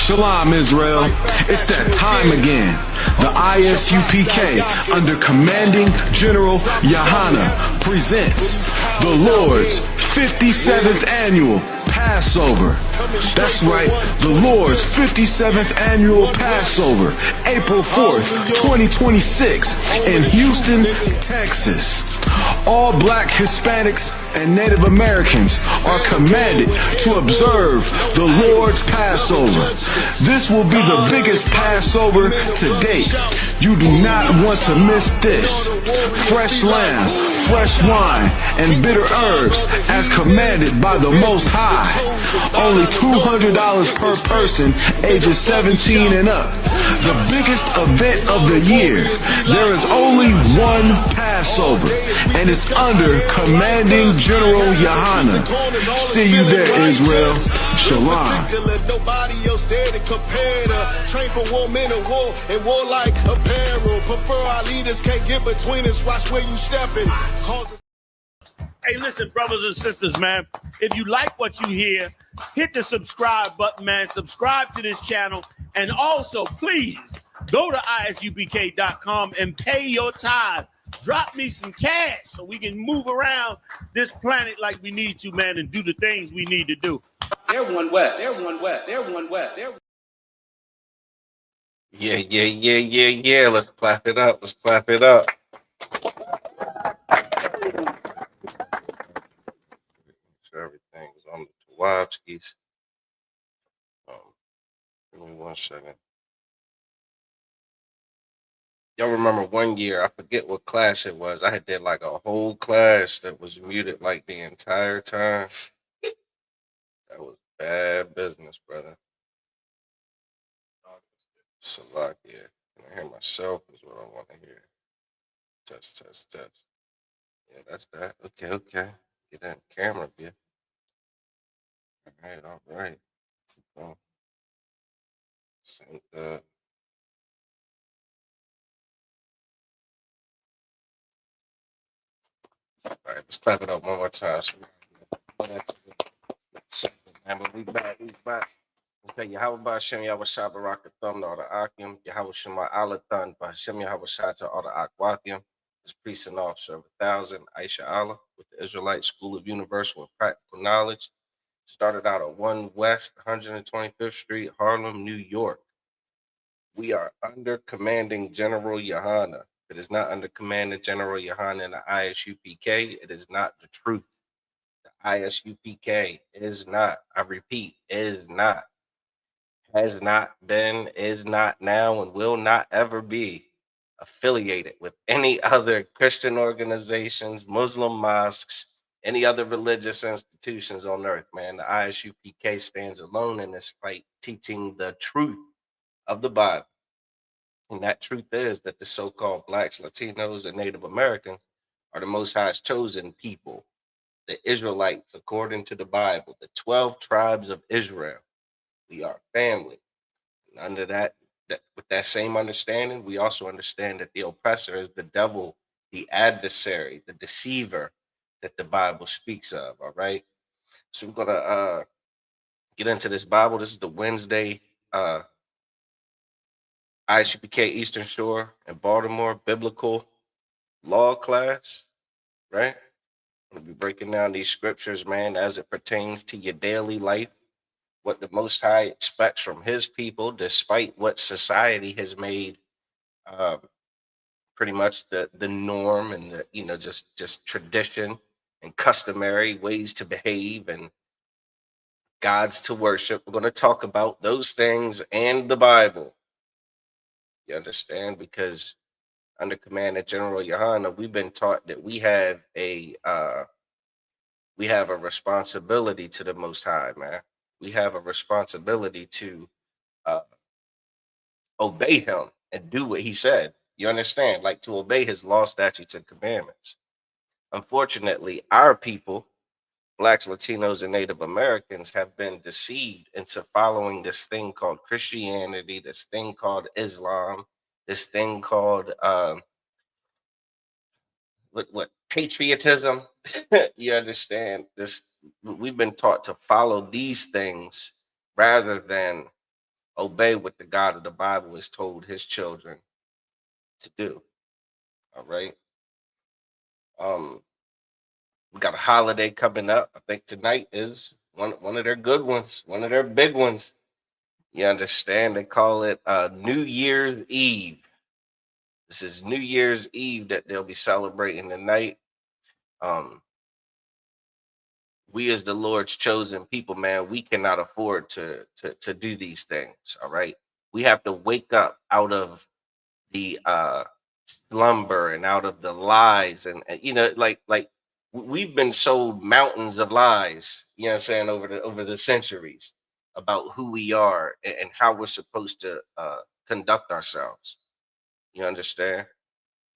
Shalom, Israel. It's that time again. The ISUPK, under Commanding General Yahana, presents the Lord's 57th Annual Passover. That's right, the Lord's 57th Annual Passover, April 4th, 2026, in Houston, Texas. All black Hispanics and Native Americans are commanded to observe the Lord's Passover. This will be the biggest Passover to date. You do not want to miss this. Fresh lamb, fresh wine, and bitter herbs as commanded by the Most High. Only $200 per person ages 17 and up. The biggest event of the year. There is only one Passover, and it's under Commanding General Yahana. See you there, Israel. Shalom. Train for war, men of war, and warlike apparel. Prefer our leaders, can't get between us. Watch where you stepping. Hey, listen, brothers and sisters, man. If you like what you hear, hit the subscribe button, man. Subscribe to this channel. And also, please, go to ISUPK.com and pay your tithe. Drop me some cash so we can move around this planet like we need to, man, and do the things we need to do. They're one West. They're one West. They're one West. Yeah. Let's clap it up. Let's clap it up. Sure, everything is on the Tawabskis. Give me 1 second. Y'all remember one year, I forget what class it was. I did like a whole class that was muted like the entire time. That was bad business, brother. Salakia. Can I hear myself is what I want to hear. Test. Yeah, that's that. Okay. Get that camera, yeah. All right. Sync that. All right, let's clap it up one more time. We back. Let's say Yahweh Ba'Shem Yahweh Shabarak Thumb to all the Akim, Yahweh Shema Alathan, Ba'Shem Yahweh Shah to all the Akwathim, his priest and officer of 1,000, Aisha Allah, with the Israelite School of Universal and Practical Knowledge. Started out at 1 West 125th Street, Harlem, New York. We are under Commanding General Yahana. It is not under Commanding General Yahana in the ISUPK. It is not the truth. The ISUPK is not, I repeat, is not, has not been, is not now, and will not ever be affiliated with any other Christian organizations, Muslim mosques, any other religious institutions on earth, man. The ISUPK stands alone in this fight, teaching the truth of the Bible. And that truth is that the so-called blacks, Latinos, and Native Americans are the Most High's chosen people, the Israelites, according to the Bible, the 12 tribes of Israel. We are family. And under that, with that same understanding, we also understand that the oppressor is the devil, the adversary, the deceiver that the Bible speaks of, all right? So we're going to get into this Bible. This is the Wednesday ISUPK Eastern Shore and Baltimore Biblical Law class, right? We'll be breaking down these scriptures, man, as it pertains to your daily life, what the Most High expects from his people, despite what society has made pretty much the norm and the, just tradition and customary ways to behave and gods to worship. We're going to talk about those things and the Bible. You understand? Because under Commander General Yahana, we've been taught that we have a responsibility to the Most High, man. We have a responsibility to obey him and do what he said. You understand? Like to obey his law, statutes, and commandments. Unfortunately, our people, blacks, Latinos, and Native Americans, have been deceived into following this thing called Christianity, this thing called Islam, this thing called what patriotism. You understand? This, we've been taught to follow these things rather than obey what the God of the Bible has told his children to do. All right. We got a holiday coming up. I think tonight is one of their good ones, one of their big ones. You understand? They call it New Year's Eve. This is New Year's Eve that they'll be celebrating tonight. We as the Lord's chosen people, man, we cannot afford to do these things. All right. We have to wake up out of the slumber and out of the lies and we've been sold mountains of lies, you know what I'm saying, over the centuries about who we are and how we're supposed to conduct ourselves. You understand?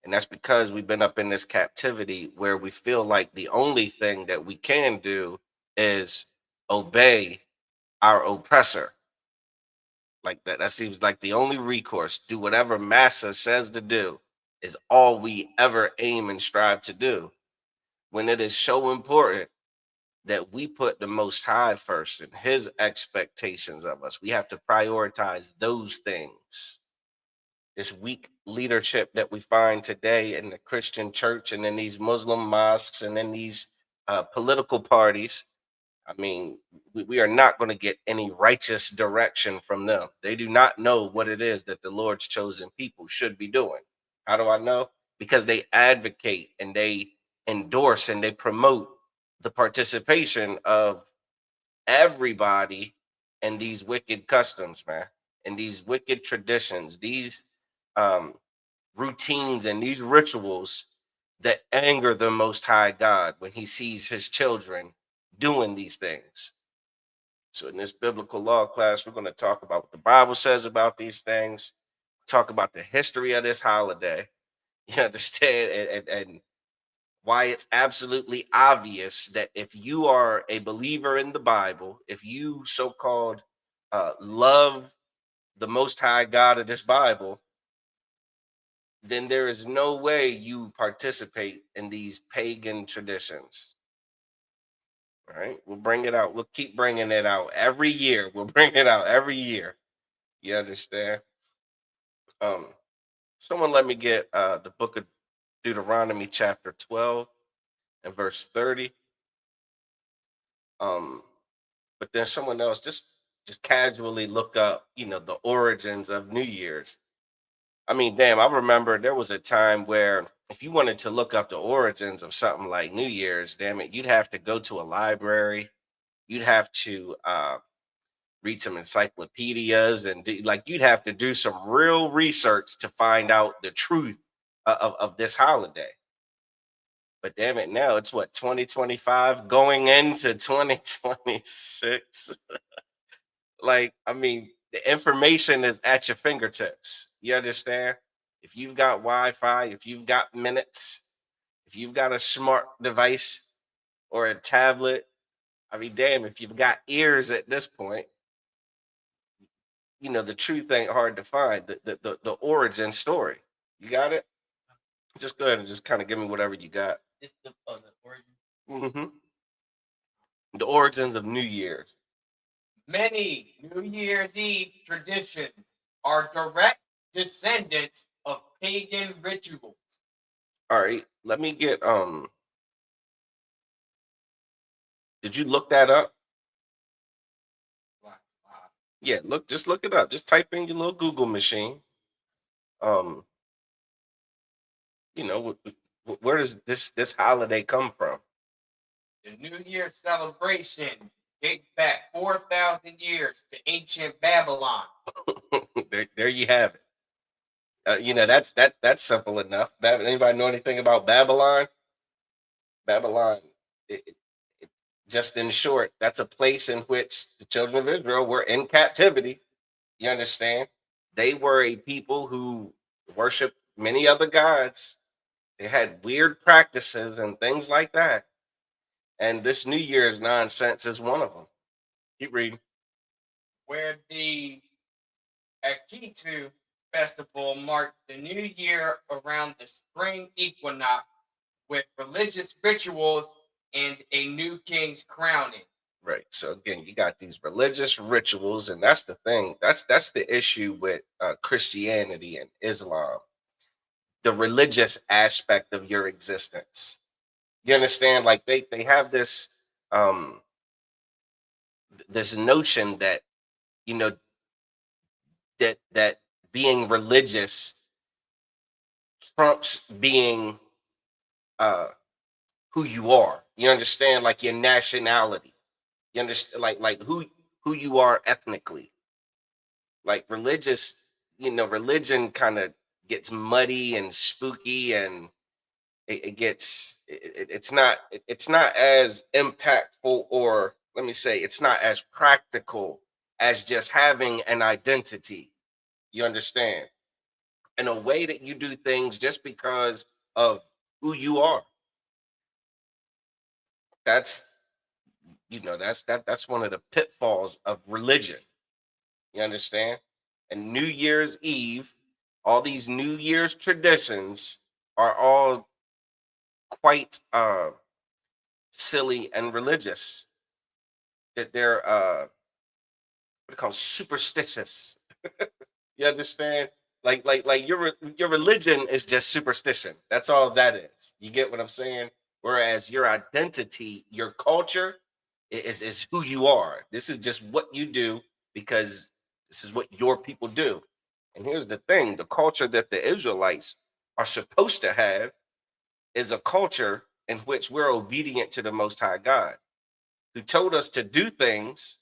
And that's because we've been up in this captivity where we feel like the only thing that we can do is obey our oppressor. Like that seems like the only recourse. Do whatever massa says to do is all we ever aim and strive to do. When it is so important that we put the Most High first and his expectations of us. We have to prioritize those things. This weak leadership that we find today in the Christian church and in these Muslim mosques and in these political parties, I mean, we are not going to get any righteous direction from them. They do not know what it is that the Lord's chosen people should be doing. How do I know? Because they advocate and they endorse and they promote the participation of everybody in these wicked customs, man, and these wicked traditions, these routines and these rituals that anger the Most High God when he sees his children doing these things. So in this biblical law class, we're going to talk about what the Bible says about these things, talk about the history of this holiday, you understand, and why it's absolutely obvious that if you are a believer in the Bible, if you so-called love the Most High God of this Bible, then there is no way you participate in these pagan traditions. All right, we'll bring it out. We'll keep bringing it out every year. We'll bring it out every year. You understand? Someone let me get the book of Deuteronomy chapter 12 and verse 30. But then someone else just casually look up, the origins of New Year's. I mean, damn, I remember there was a time where if you wanted to look up the origins of something like New Year's, damn it, you'd have to go to a library. You'd have to read some encyclopedias and you'd have to do some real research to find out the truth of this holiday. But damn it, now it's what, 2025 going into 2026. Like, I mean, the information is at your fingertips. You understand? If you've got Wi-Fi, if you've got minutes, if you've got a smart device or a tablet, I mean, damn, if you've got ears at this point, the truth ain't hard to find. The origin story. You got it? Just go ahead and just kind of give me whatever you got. It's the origin. Mm-hmm. The origins of New Year's. Many New Year's Eve traditions are direct descendants of pagan rituals. All right, let me get did you look that up? Yeah, just look it up. Just type in your little Google machine. Where does this holiday come from? The New Year celebration dates back 4,000 years to ancient Babylon. there you have it. That's simple enough. Anybody know anything about Babylon? Babylon, just in short, that's a place in which the children of Israel were in captivity. You understand? They were a people who worshiped many other gods. They had weird practices and things like that. And this New Year's nonsense is one of them. Keep reading. Where the Akitu festival marked the new year around the spring equinox with religious rituals and a new king's crowning. Right. So again, you got these religious rituals, and that's the thing. That's the issue with Christianity and Islam. The religious aspect of your existence. You understand? Like they have this um this notion that you know that being religious trumps being uh who you are. You understand? Like your nationality. You understand? Like who you are ethnically. Like religion kind of gets muddy and spooky, and it's not as impactful, or let me say it's not as practical as just having an identity. You understand? In a way that you do things just because of who you are. That's that's one of the pitfalls of religion. You understand? And New Year's Eve, all these New Year's traditions are all quite silly and religious. That they're what they call superstitious. You understand? Like your religion is just superstition. That's all that is. You get what I'm saying? Whereas your identity, your culture is who you are. This is just what you do because this is what your people do. And here's the thing, the culture that the Israelites are supposed to have is a culture in which we're obedient to the Most High God, who told us to do things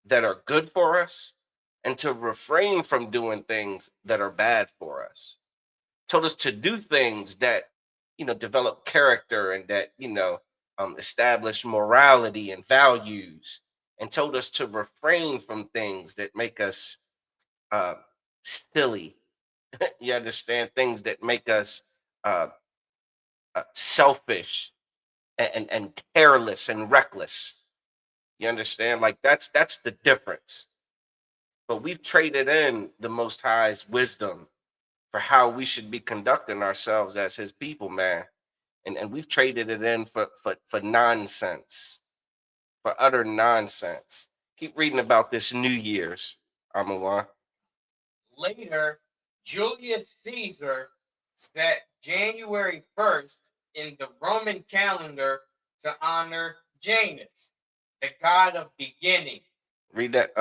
that are good for us and to refrain from doing things that are bad for us. Told us to do things that, develop character and that, establish morality and values, and told us to refrain from things that make us uh, silly. You understand? Things that make us uh, selfish and careless and reckless. You understand? Like that's the difference. But we've traded in the Most High's wisdom for how we should be conducting ourselves as His people, man. And we've traded it in for nonsense, for utter nonsense. Keep reading about this New Year's, Amawan. Later, Julius Caesar set January 1st in the Roman calendar to honor Janus, the god of beginning. Read that.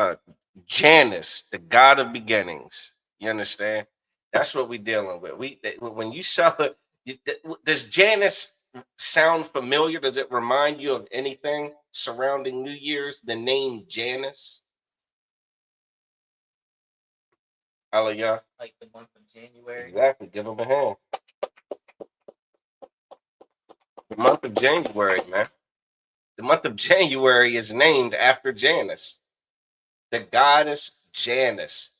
Janus, the god of beginnings. You understand? That's what we're dealing with. When you sell it, does Janus sound familiar? Does it remind you of anything surrounding New Year's? The name Janus? Aliyah. Like the month of January. Exactly. Give them a hand. The month of January, man. The month of January is named after Janus, the goddess Janus.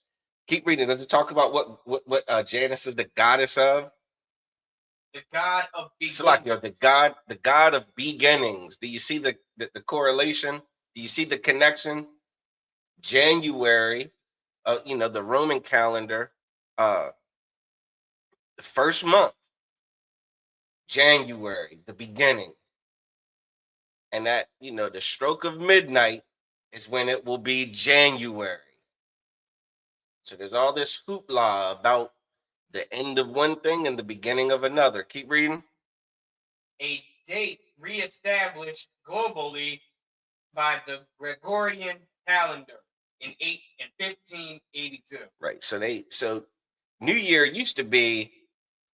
Keep reading. Does it talk about what Janus is the goddess of? The god of beginnings. Salakio, the god of beginnings. Do you see the correlation? Do you see the connection? January, the Roman calendar, the first month, January, the beginning. And that, the stroke of midnight is when it will be January. So there's all this hoopla about the end of one thing and the beginning of another. Keep reading. A date reestablished globally by the Gregorian calendar in 1582. Right. So New Year used to be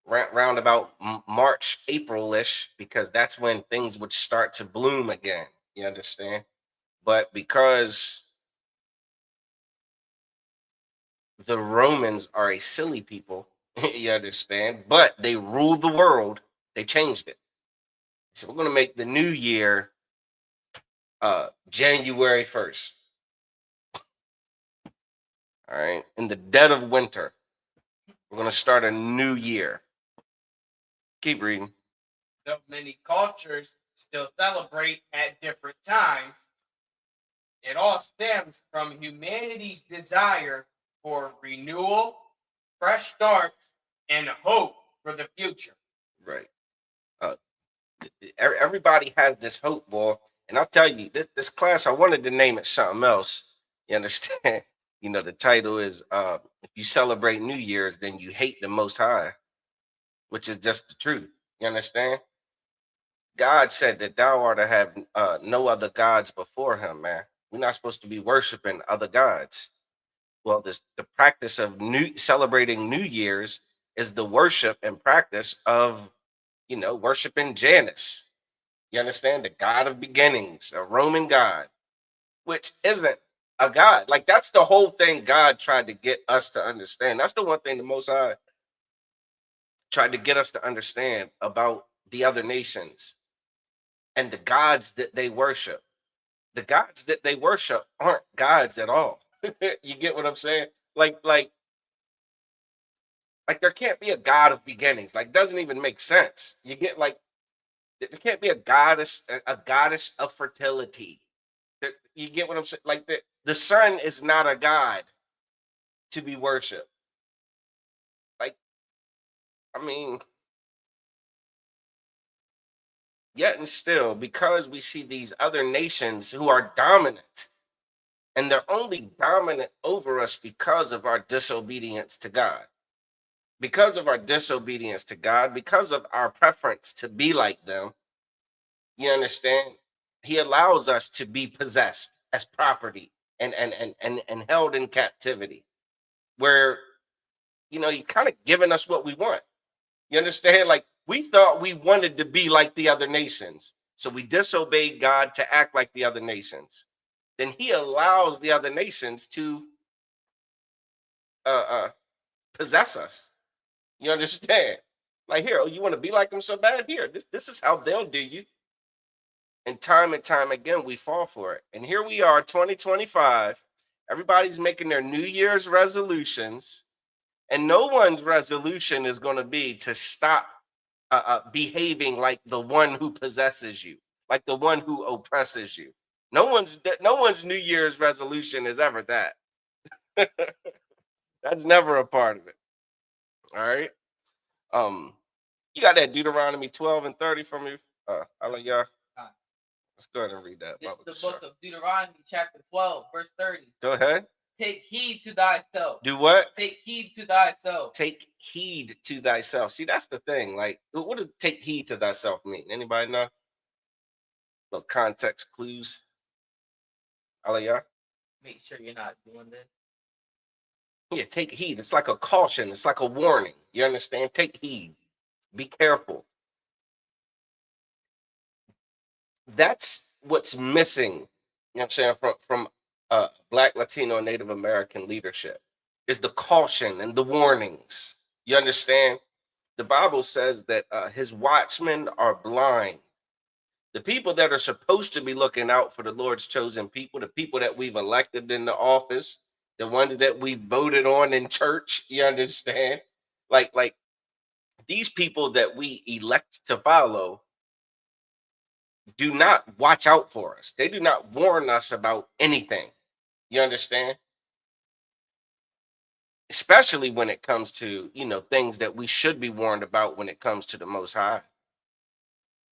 round about March, April-ish, because that's when things would start to bloom again. You understand? But because the Romans are a silly people, you understand, but they rule the world, they changed it. So we're going to make the new year January 1st. All right. In the dead of winter, we're going to start a new year. Keep reading. Though many cultures still celebrate at different times, it all stems from humanity's desire for renewal, fresh starts, and hope for the future. Right. Everybody has this hope, boy. And I'll tell you, this class, I wanted to name it something else. You understand? The title is if you celebrate New Year's, then you hate the Most High, which is just the truth. You understand? God said that thou art to have no other gods before him, man. We're not supposed to be worshiping other gods. Well, the practice of celebrating New Year's is the worship and practice of, worshiping Janus. You understand? The god of beginnings, a Roman god, which isn't a god. Like, that's the whole thing God tried to get us to understand. That's the one thing the Most High tried to get us to understand about the other nations and the gods that they worship. The gods that they worship aren't gods at all. You get what I'm saying? Like there can't be a god of beginnings. Like, doesn't even make sense. You get, like, there can't be a goddess of fertility. You get what I'm saying? Like, the sun is not a god to be worshipped. Like, I mean, yet and still, because we see these other nations who are dominant, and they're only dominant over us because of our disobedience to God. Because of our disobedience to God, because of our preference to be like them, you understand? He allows us to be possessed as property and held in captivity, where, he's kind of giving us what we want. You understand? Like, we thought we wanted to be like the other nations, so we disobeyed God to act like the other nations. Then he allows the other nations to possess us. You understand? Like, here, oh, you want to be like them so bad? Here, this is how they'll do you. And time again, we fall for it. And here we are, 2025. Everybody's making their New Year's resolutions, and no one's resolution is going to be to stop behaving like the one who possesses you, like the one who oppresses you. No one's New Year's resolution is ever that. That's never a part of it. All right. You got that Deuteronomy 12 and 30 from me? I'll let y'all. Let's go ahead and read that. This is the book of Deuteronomy, chapter 12, verse 30. Go ahead. Take heed to thyself. Do what? Take heed to thyself. Take heed to thyself. See, that's the thing. Like, what does take heed to thyself mean? Anybody know? Little context clues. I'll let y'all. Make sure you're not doing this. Yeah, take heed. It's like a caution. It's like a warning. You understand? Take heed. Be careful. That's what's missing, you know what I'm saying, from Black, Latino, and Native American leadership, is the caution and the warnings. You understand? The Bible says that his watchmen are blind. The people that are supposed to be looking out for the Lord's chosen people, the people that we've elected in the office, the ones that we voted on in church, you understand? Like these people that we elect to follow do not watch out for us. They do not warn us about anything. You understand? Especially when it comes to, things that we should be warned about when it comes to the Most High.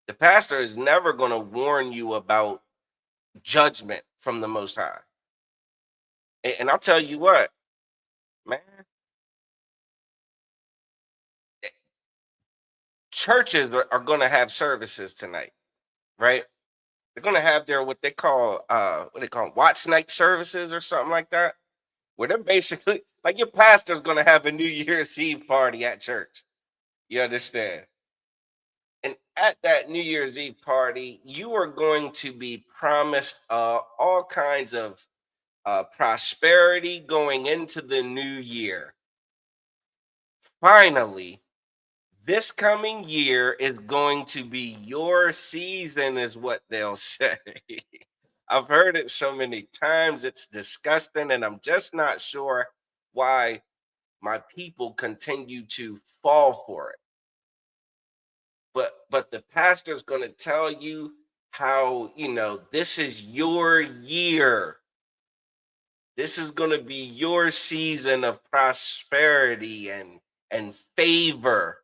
The pastor is never going to warn you about judgment from the Most High. And I'll tell you what, man, churches are going to have services tonight, right? They're going to have their what they call watch night services or something like that, where they're basically like, your pastor's going to have a New Year's Eve party at church. You understand? And at that New Year's Eve party, you are going to be promised all kinds of prosperity going into the new year. Finally, this coming year is going to be your season, is what they'll say. I've heard it so many times, it's disgusting, and I'm just not sure why my people continue to fall for it. But the pastor's going to tell you how, this is your year. This is going to be your season of prosperity and favor.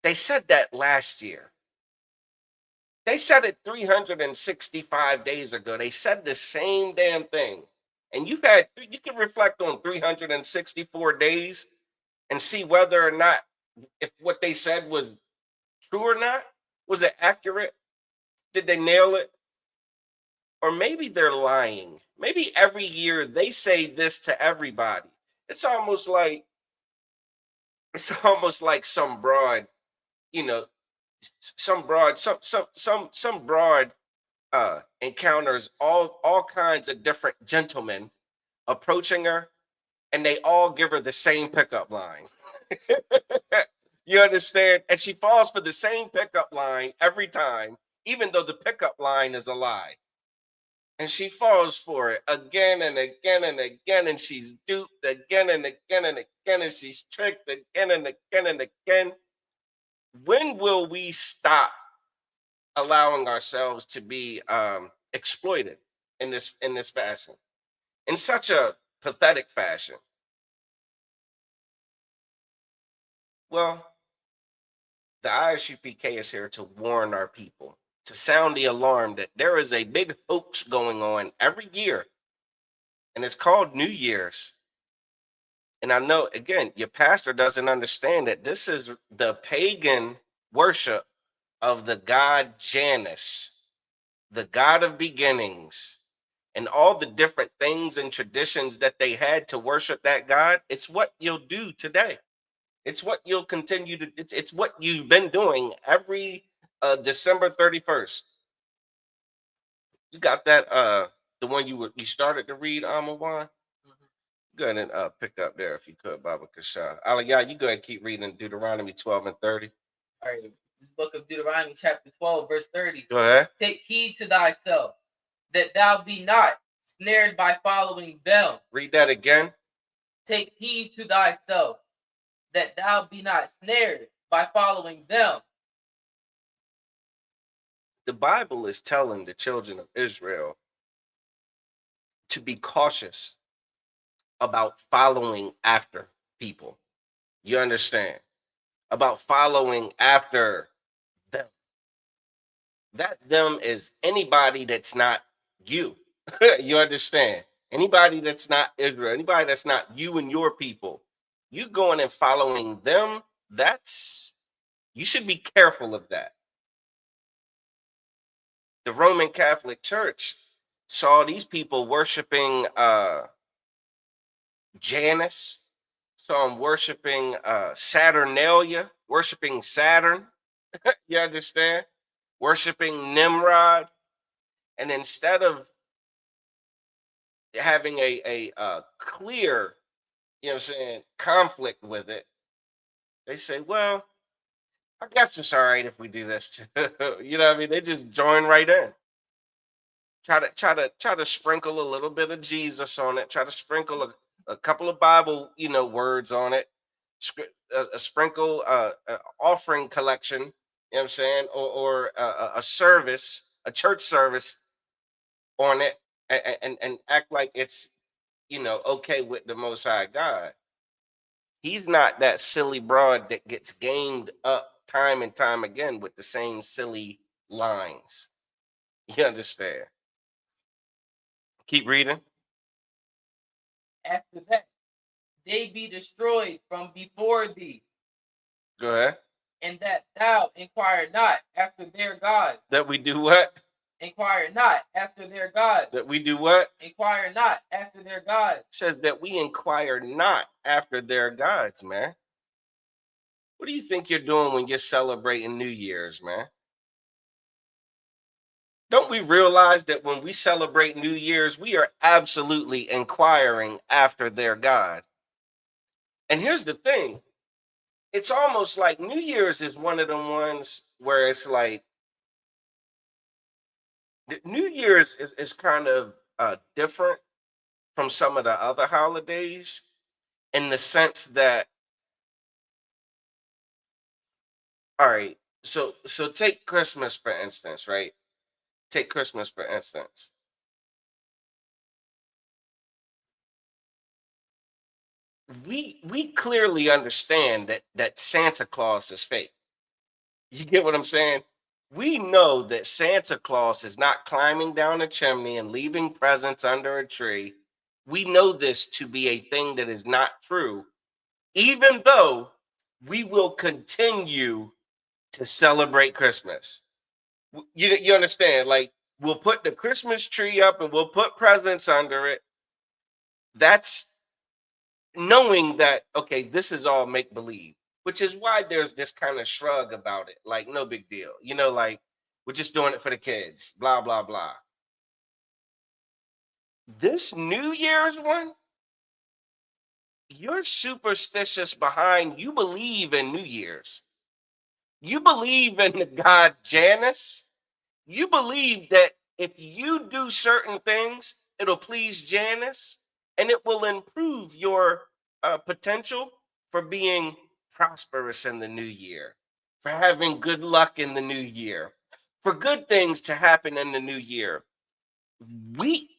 They said that last year. They said it 365 days ago. They said the same damn thing. And you can reflect on 364 days and see whether or not if what they said was true or not. Was it accurate? Did they nail it? Or maybe they're lying. Maybe every year they say this to everybody. It's almost like some broad, you know, some broad encounters all kinds of different gentlemen approaching her, and they all give her the same pickup line. You understand? And she falls for the same pickup line every time, even though the pickup line is a lie. And she falls for it again and again and again, and she's duped again and again and again, and she's tricked again and again and again. When will we stop allowing ourselves to be exploited in this fashion, in such a pathetic fashion? Well, the ISUPK is here to warn our people, to sound the alarm that there is a big hoax going on every year, and it's called New Year's. And I know, again, your pastor doesn't understand that this is the pagan worship of the god Janus, the god of beginnings, and all the different things and traditions that they had to worship that god. It's what you'll do today. It's what you'll continue to, it's what you've been doing every December 31st. You got that, the one you started to read, Amawan? Go ahead and pick up there if you could, Baba Kasha. Aliyah, you go ahead and keep reading Deuteronomy 12 and 30. All right, this book of Deuteronomy, chapter 12, verse 30. Go ahead. Take heed to thyself, that thou be not snared by following them. Read that again. Take heed to thyself, that thou be not snared by following them. The Bible is telling the children of Israel to be cautious about following after people. You understand? About following after them. That them is anybody that's not you. You understand? Anybody that's not Israel, anybody that's not you and your people. You going and following them, you should be careful of that. The Roman Catholic Church saw these people worshiping Janus, saw them worshiping Saturnalia, worshiping Saturn. You understand? Worshiping Nimrod. And instead of having a clear, conflict with it, they say, well, I guess it's all right if we do this too. You know what I mean? They just join right in. Try to sprinkle a little bit of Jesus on it. Try to sprinkle a couple of Bible, words on it. A sprinkle, offering collection. You know what I'm saying? Or a service, a church service on it, and act like it's, okay with the Most High God. He's not that silly broad that gets gamed up time and time again with the same silly lines. You understand? Keep reading. After that, they be destroyed from before thee. Go ahead. And that thou inquire not after their God. That we do what? Inquire not after their God. That we do what? Inquire not after their God. It says that we inquire not after their gods, man. What do you think you're doing when you're celebrating New Year's, man? Don't we realize that when we celebrate New Year's, we are absolutely inquiring after their God? And here's the thing. It's almost like New Year's is one of them ones where it's like, New Year's is kind of different from some of the other holidays in the sense that, all right, so take Christmas, for instance, right? Take Christmas, for instance. We clearly understand that Santa Claus is fake. You get what I'm saying? We know that Santa Claus is not climbing down a chimney and leaving presents under a tree. We know this to be a thing that is not true, even though we will continue to celebrate Christmas. You understand? Like, we'll put the Christmas tree up and we'll put presents under it. That's knowing that, okay, this is all make believe, which is why there's this kind of shrug about it. Like, no big deal. Like, we're just doing it for the kids, blah, blah, blah. This New Year's one, you're superstitious behind, you believe in New Year's. You believe in the god Janus. You believe that if you do certain things, it'll please Janus and it will improve your potential for being prosperous in the new year, for having good luck in the new year, for good things to happen in the new year. We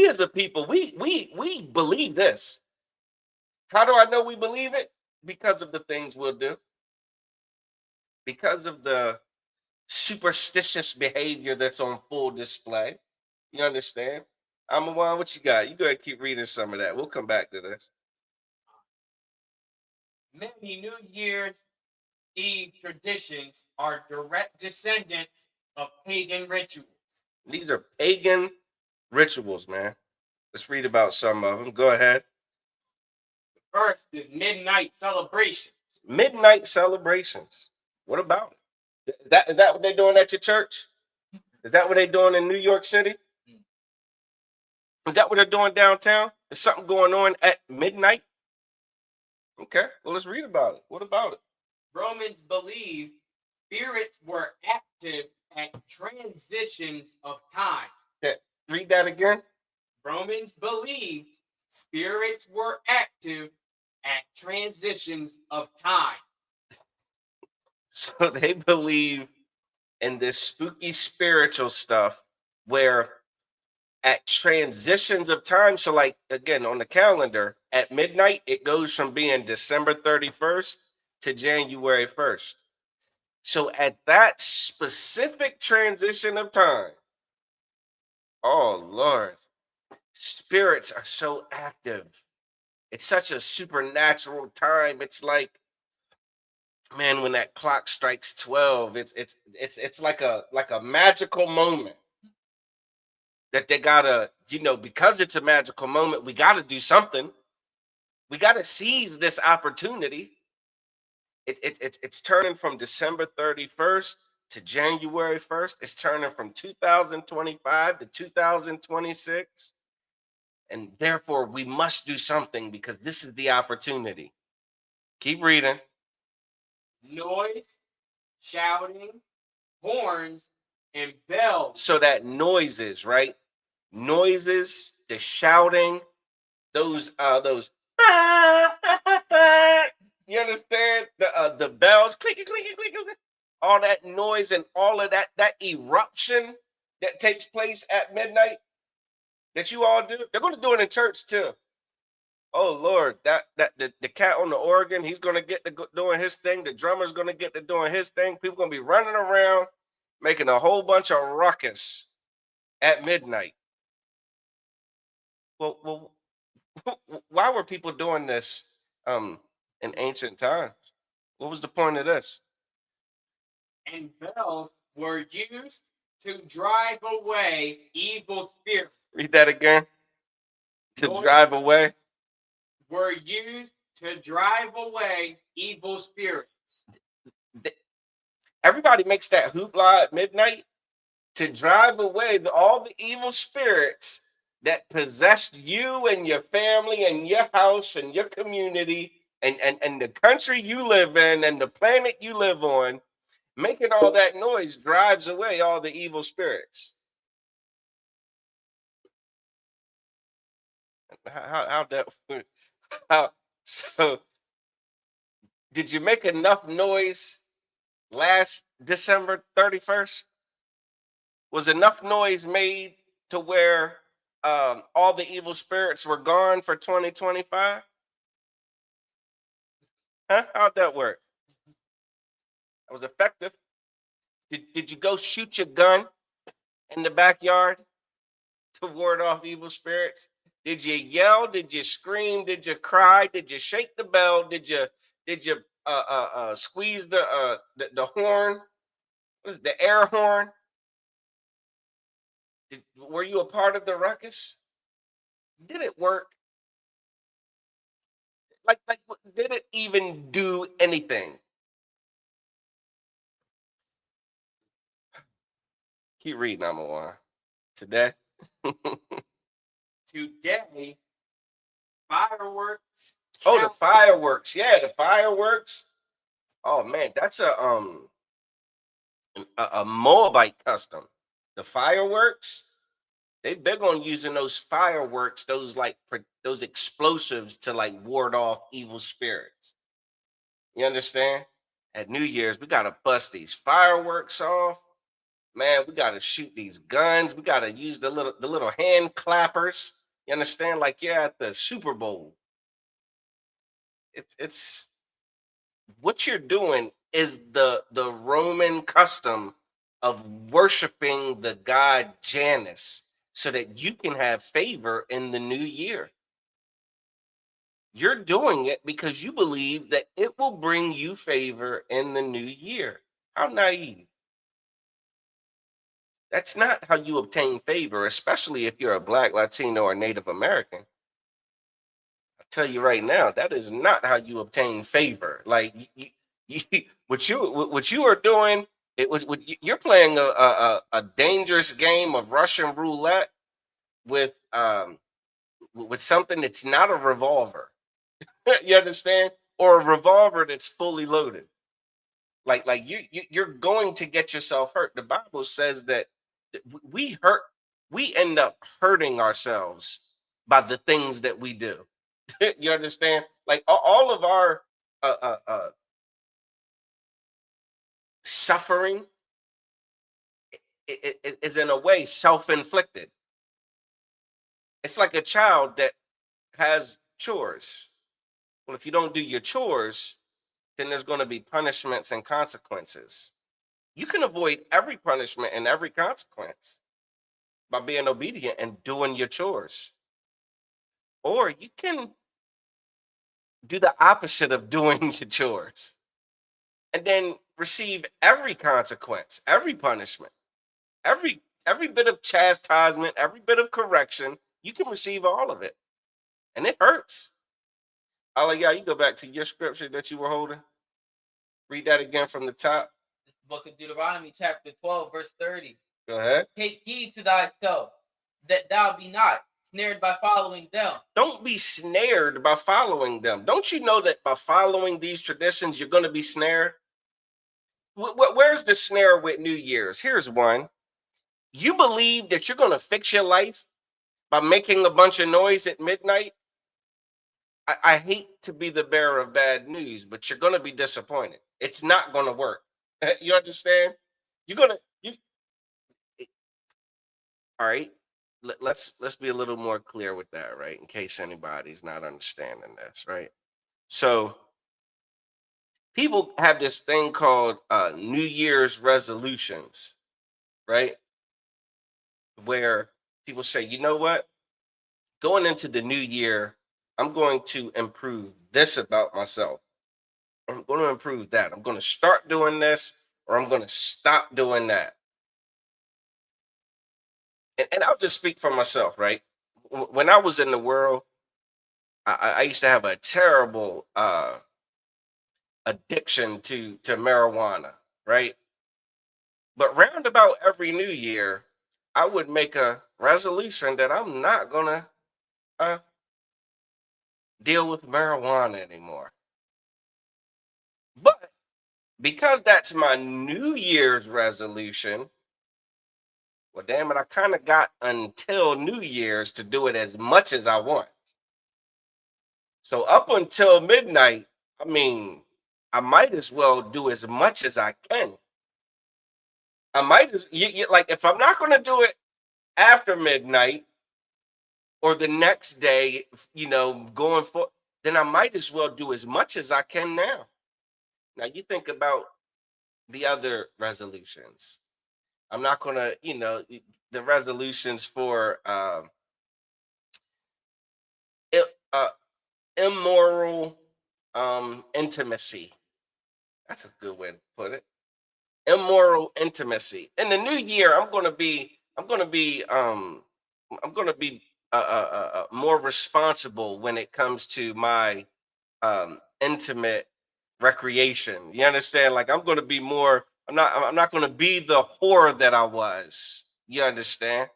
as a people, we believe this. How do I know we believe it? Because of the things we'll do. Because of the superstitious behavior that's on full display. You understand? I'm a one. What you got? You go ahead and keep reading some of that. We'll come back to this. Many New Year's Eve traditions are direct descendants of pagan rituals. These are pagan rituals, man. Let's read about some of them. Go ahead. The first is midnight celebrations. Midnight celebrations. What about it? Is that what they're doing at your church? Is that what they're doing in New York City? Is that what they're doing downtown? Is something going on at midnight? Okay, well, let's read about it. What about it? Romans believed spirits were active at transitions of time. Read that again. Romans believed spirits were active at transitions of time. So they believe in this spooky spiritual stuff where at transitions of time, so like again on the calendar, at midnight, it goes from being December 31st to January 1st. So at that specific transition of time, oh Lord, spirits are so active. It's such a supernatural time. It's like, man, when that clock strikes 12, it's like a magical moment that they gotta, because it's a magical moment, we gotta do something. We gotta seize this opportunity. It's turning from December 31st to January 1st. It's turning from 2025 to 2026. And therefore, we must do something because this is the opportunity. Keep reading. Noise, shouting, horns, and bells. So that noises, right? Noises, the shouting, those you understand? The bells, clicky, clicky, clicky, clicky, all that noise and all of that eruption that takes place at midnight that you all do. They're going to do it in church too. Oh Lord, the cat on the organ, he's gonna get to doing his thing. The drummer's gonna get to doing his thing. People gonna be running around, making a whole bunch of ruckus at midnight. Well, why were people doing this in ancient times? What was the point of this? And bells were used to drive away evil spirits. Read that again. To drive away. Were used to drive away evil spirits. Everybody makes that hoopla at midnight to drive away all the evil spirits that possessed you and your family and your house and your community and the country you live in and the planet you live on. Making all that noise drives away all the evil spirits. How that? So, did you make enough noise last December 31st? Was enough noise made to where all the evil spirits were gone for 2025? Huh? How'd that work? That was effective. Did you go shoot your gun in the backyard to ward off evil spirits? Did you yell? Did you scream? Did you cry? Did you shake the bell? Did you squeeze the horn? What is it, the air horn? Were you a part of the ruckus? Did it work? Like, did it even do anything? Keep reading, number one. Today. Today, fireworks. Oh, the fireworks. Yeah, the fireworks. Oh man, that's a Moabite custom. The fireworks. They big on using those fireworks, those explosives to like ward off evil spirits. You understand? At New Year's, we gotta bust these fireworks off. Man, we gotta shoot these guns. We gotta use the little hand clappers. You understand? Like at the Super Bowl. It's what you're doing is the Roman custom of worshiping the god Janus so that you can have favor in the new year. You're doing it because you believe that it will bring you favor in the new year. How naive. That's not how you obtain favor, especially if you're a Black, Latino, or Native American. I'll tell you right now, that is not how you obtain favor. Like what you are doing, you're playing a dangerous game of Russian roulette with something that's not a revolver. You understand? Or a revolver that's fully loaded. Like you're going to get yourself hurt. The Bible says that we end up hurting ourselves by the things that we do. You understand? Like all of our suffering is in a way self-inflicted. It's like a child that has chores. Well, if you don't do your chores, then there's going to be punishments and consequences. You can avoid every punishment and every consequence by being obedient and doing your chores. Or you can do the opposite of doing your chores and then receive every consequence, every punishment, every bit of chastisement, every bit of correction. You can receive all of it. And it hurts. Yeah, you go back to your scripture that you were holding. Read that again from the top. This book of Deuteronomy, chapter 12, verse 30. Go ahead. Take heed to thyself, that thou be not snared by following them. Don't be snared by following them. Don't you know that by following these traditions, you're going to be snared? Where's the snare with New Year's? Here's one. You believe that you're going to fix your life by making a bunch of noise at midnight? I hate to be the bearer of bad news, but you're going to be disappointed. It's not going to work. You understand? All right. Let's be a little more clear with that, right? In case anybody's not understanding this, right? So people have this thing called New Year's resolutions, right? Where people say, you know what? Going into the new year, I'm going to improve this about myself. I'm going to improve that. I'm going to start doing this, or I'm going to stop doing that. And I'll just speak for myself, right? When I was in the world, I used to have a terrible addiction to marijuana, right? But round about every new year, I would make a resolution that I'm not going to deal with marijuana anymore. But because that's my New Year's resolution, well, damn it, I kind of got until New Year's to do it as much as I want. So up until midnight, I mean, I might as well do as much as I can. I might as like if I'm not going to do it after midnight or the next day, going for, then I might as well do as much as I can now. Now you think about the other resolutions. I'm not gonna, the resolutions for uh, immoral intimacy. That's a good way to put it. Immoral intimacy. In the new year, I'm gonna be more responsible when it comes to my intimate recreation. You understand? Like I'm gonna be more. I'm not gonna be the whore that I was. You understand?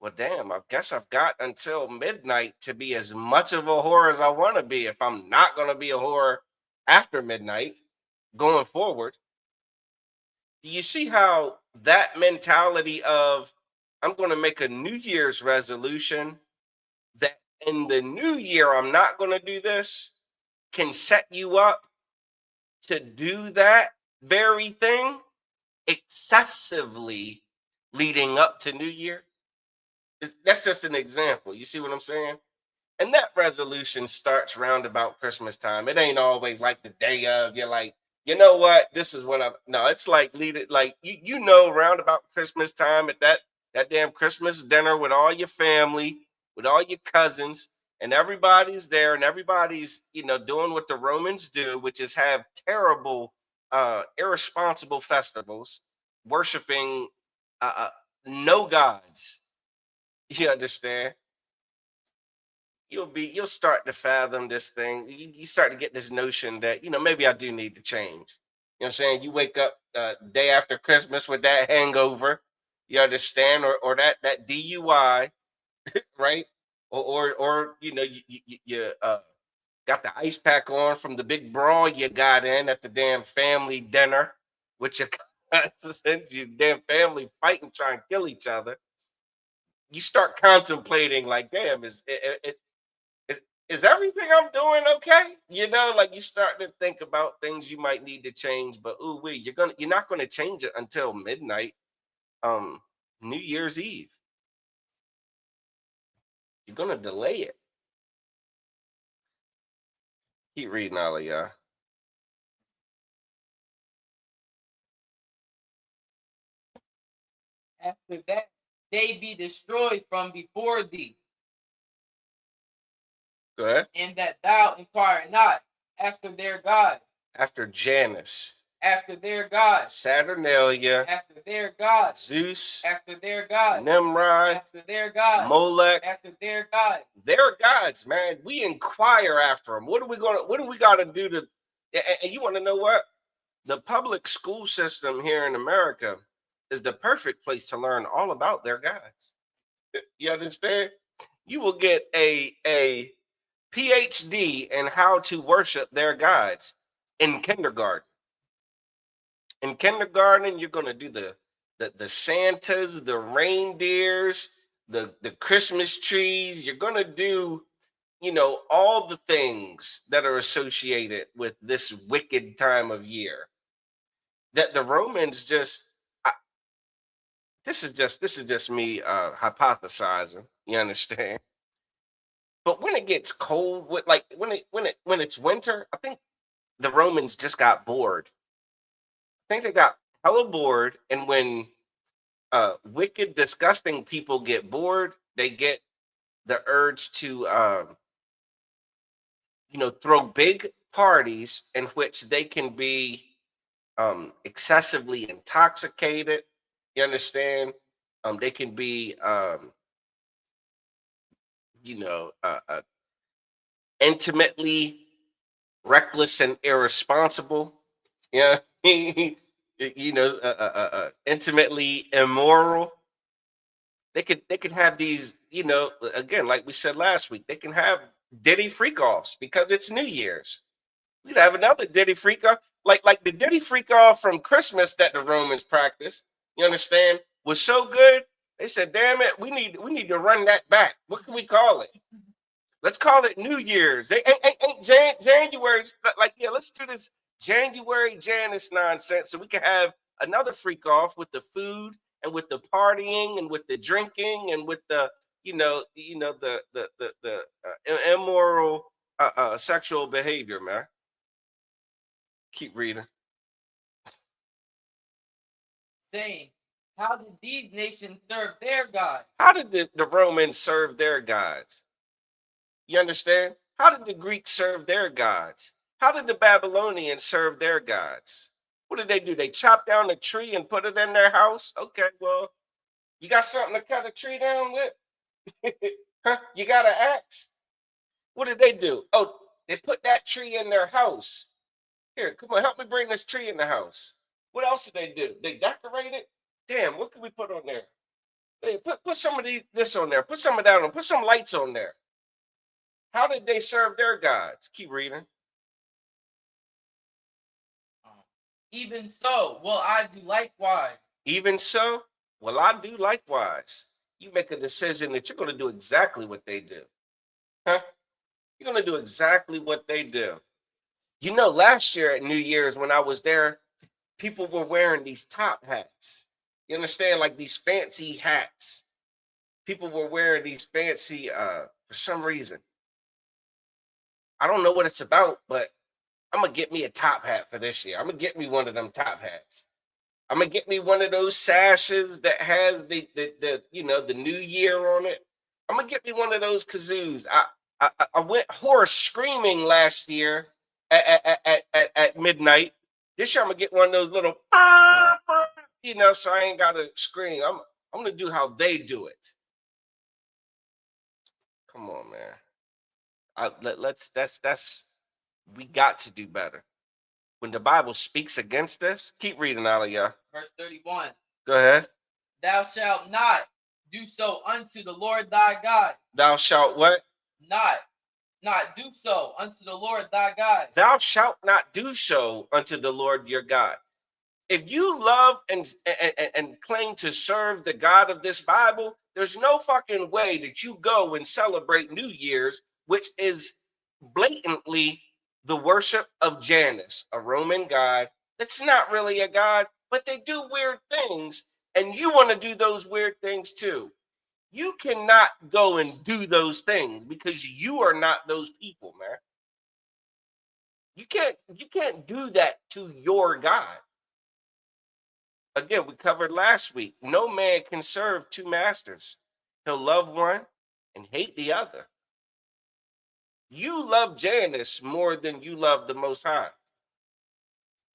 Well, damn. I guess I've got until midnight to be as much of a whore as I want to be. If I'm not gonna be a whore after midnight, going forward, do you see how that mentality of I'm going to make a New Year's resolution that in the new year I'm not going to do this can set you up to do that very thing excessively leading up to New Year? That's just an example. You see what I'm saying? And that resolution starts round about Christmas time. It ain't always like the day of. You're like, you know what? This is what I'm. No, it's like lead it like round about Christmas time at that damn Christmas dinner with all your family, with all your cousins, and everybody's there, and everybody's doing what the Romans do, which is have terrible, irresponsible festivals, worshiping no gods. You understand? You'll start to fathom this thing. You start to get this notion that maybe I do need to change. You know what I'm saying? You wake up day after Christmas with that hangover, you understand, or that DUI, right? Or you got the ice pack on from the big brawl you got in at the damn family dinner with your cousins, your damn family fighting, trying to kill each other. You start contemplating like, damn, is, is everything I'm doing okay? Like you start to think about things you might need to change, but you're not gonna change it until midnight, um, New Year's Eve. You're gonna delay it. Keep reading, Aliyah. After that, they be destroyed from before thee, Go ahead. and that thou inquire not after their God, After Janus, after their God, Saturnalia, after their God, Zeus, after their God, Nimrod, after their God, Molech, after their God. They're gods, man. We inquire after them. What do we gotta do to and you want to know what? The public school system here in America is the perfect place to learn all about their gods. You understand? You will get a PhD in how to worship their gods in kindergarten. In kindergarten, you're gonna do the Santas, the reindeers, the Christmas trees. You're gonna do all the things that are associated with this wicked time of year that the Romans this is just me hypothesizing. You understand? But when it gets cold, like when it's winter, I think the Romans just got bored. I think they got hella bored, and when wicked, disgusting people get bored, they get the urge to throw big parties in which they can be excessively intoxicated. You understand? They can be intimately reckless and irresponsible. Yeah, intimately immoral. They could have these, again, like we said last week, they can have Diddy freak offs because it's New Year's. We'd have another Diddy freak off, like the Diddy freak off from Christmas that the Romans practiced. You understand? Was so good. They said, "Damn it, we need to run that back. What can we call it? Let's call it New Year's. They ain't January. Like, yeah, let's do this January Janus nonsense so we can have another freak off with the food and with the partying and with the drinking and with the immoral sexual behavior, man." Keep reading. saying, how did these nations serve their God? How did the Romans serve their gods? You understand? How did the Greeks serve their gods? How did the Babylonians serve their gods? What did they do? They chopped down a tree and put it in their house? Okay, well, you got something to cut a tree down with? Huh? You got an axe? What did they do? Oh, they put that tree in their house. Here, come on, help me bring this tree in the house. What else did they do? They decorated? Damn, what can we put on there? Hey, put some of this on there. Put some of that on. Put some lights on there. How did they serve their gods? Keep reading. Even so, will I do likewise. Even so, will I do likewise. You make a decision that you're going to do exactly what they do. Huh? You're going to do exactly what they do. You know, last year at New Year's when I was there, people were wearing these top hats. You understand? Like these fancy hats. People were wearing these fancy, for some reason. I don't know what it's about, but I'm going to get me a top hat for this year. I'm going to get me one of them top hats. I'm going to get me one of those sashes that has the the new year on it. I'm going to get me one of those kazoos. I went hoarse screaming last year at midnight. This year I'm going to get one of those little, so I ain't got to scream. I'm going to do how they do it. Come on, man. We got to do better. When the Bible speaks against us, keep reading, Aliyah. Verse 31. Go ahead. Thou shalt not do so unto the Lord thy God. Thou shalt what? Not do so unto the Lord thy God. Thou shalt not do so unto the Lord your God. If you love and claim to serve the God of this Bible, there's no fucking way that you go and celebrate New Year's, which is blatantly the worship of Janus, a Roman god that's not really a god, but they do weird things, and you want to do those weird things too. You cannot go and do those things because you are not those people, man. You can't do that to your God. Again, we covered last week. No man can serve two masters. He'll love one and hate the other. You love Janus more than you love the Most High.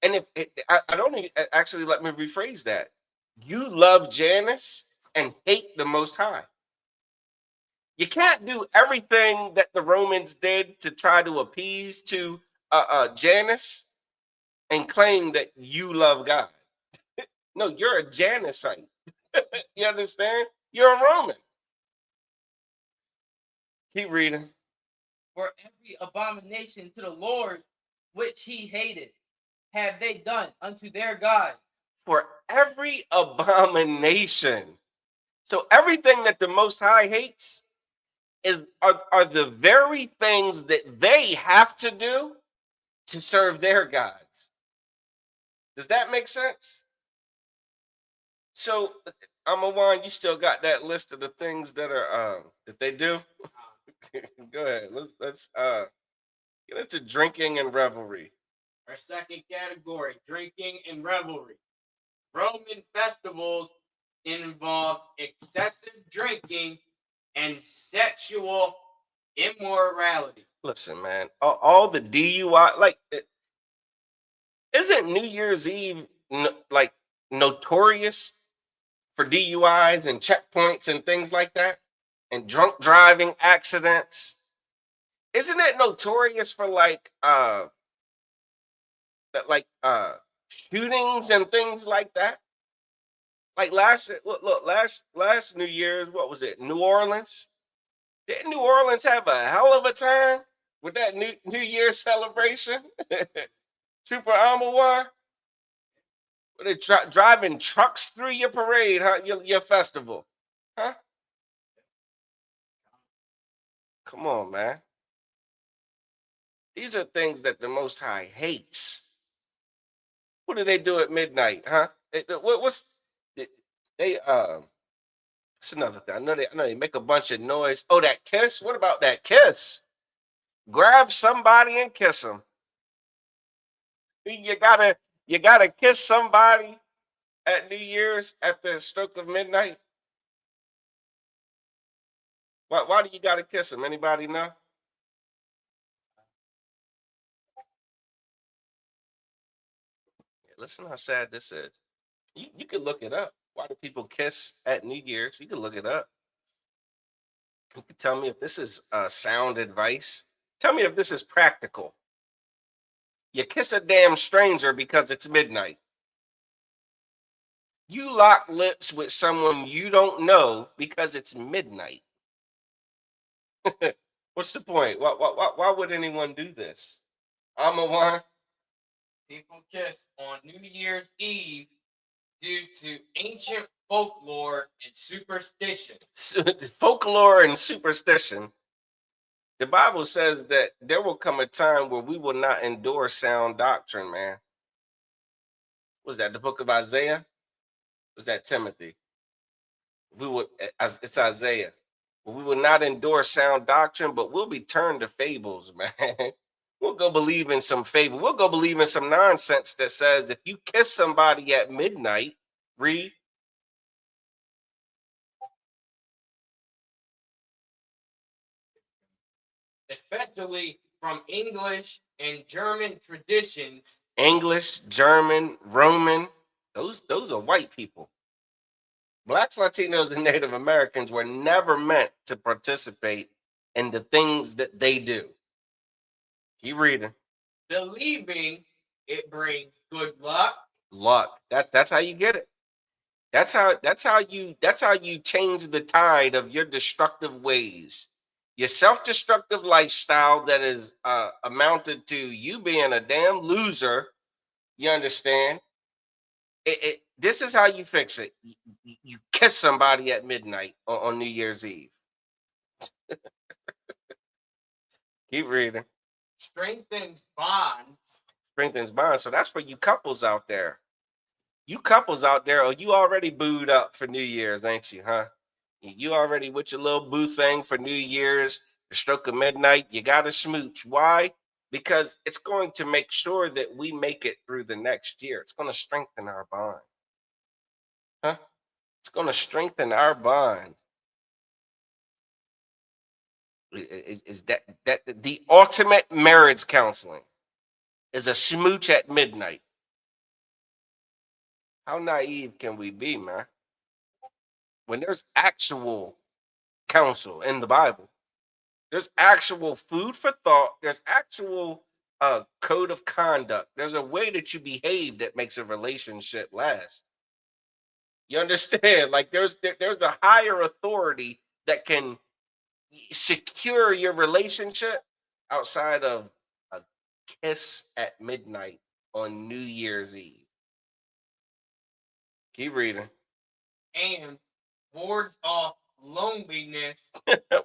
And I don't actually, let me rephrase that. You love Janus and hate the Most High. You can't do everything that the Romans did to try to appease to Janus and claim that you love God. No, you're a Janusite. You understand? You're a Roman. Keep reading. For every abomination to the Lord which he hated, have they done unto their God. For every abomination. So everything that the Most High hates are the very things that they have to do to serve their gods. Does that make sense? So, Amawan, you still got that list of the things that are that they do? Go ahead. Let's get into drinking and revelry. Our second category, drinking and revelry. Roman festivals involve excessive drinking and sexual immorality. Listen, man, all the DUI, like, isn't New Year's Eve like notorious for DUIs and checkpoints and things like that, and drunk driving accidents? Isn't it notorious for shootings and things like that? Like last New Year's, what was it? New Orleans. Didn't New Orleans have a hell of a time with that New Year's celebration? Super Amawar? Were they driving trucks through your parade, huh? Your festival, huh? Come on, man. These are things that the Most High hates. What do they do at midnight, huh? It's another thing. I know they make a bunch of noise. Oh, that kiss? What about that kiss? Grab somebody and kiss them. You gotta kiss somebody at New Year's at the stroke of midnight? Why do you got to kiss them? Anybody know? Listen how sad this is. You can look it up. Why do people kiss at New Year's? You can look it up. You can tell me if this is sound advice. Tell me if this is practical. You kiss a damn stranger because it's midnight. You lock lips with someone you don't know because it's midnight. What's the point? Why would anyone do this? I'm a one. People kiss on New Year's Eve due to ancient folklore and superstition. Folklore and superstition. The Bible says that there will come a time where we will not endure sound doctrine, man. Was that the book of Isaiah? Was that Timothy? It's Isaiah. We will not endure sound doctrine, but we'll be turned to fables, man. We'll go believe in some fable. We'll go believe in some nonsense that says if you kiss somebody at midnight, read. Especially from English and German traditions. English, German, Roman, those are white people. Blacks, Latinos, and Native Americans were never meant to participate in the things that they do. Keep reading. Believing it brings good luck. Luck. That's how you get it. That's how you change the tide of your destructive ways. Your self-destructive lifestyle that is amounted to you being a damn loser. You understand? This is how you fix it. You kiss somebody at midnight on New Year's Eve. Keep reading. Strengthens bonds. Strengthens bonds. So that's for you couples out there. You couples out there, you already booed up for New Year's, ain't you, huh? You already with your little boo thing for New Year's, the stroke of midnight. You got to smooch. Why? Because it's going to make sure that we make it through the next year. It's going to strengthen our bond. Huh? It's going to strengthen our bond. Is that the ultimate marriage counseling is a smooch at midnight? How naive can we be, man? When there's actual counsel in the Bible, there's actual food for thought, there's actual code of conduct, there's a way that you behave that makes a relationship last. You understand? Like there's a higher authority that can secure your relationship outside of a kiss at midnight on New Year's Eve. Keep reading. And wards off loneliness.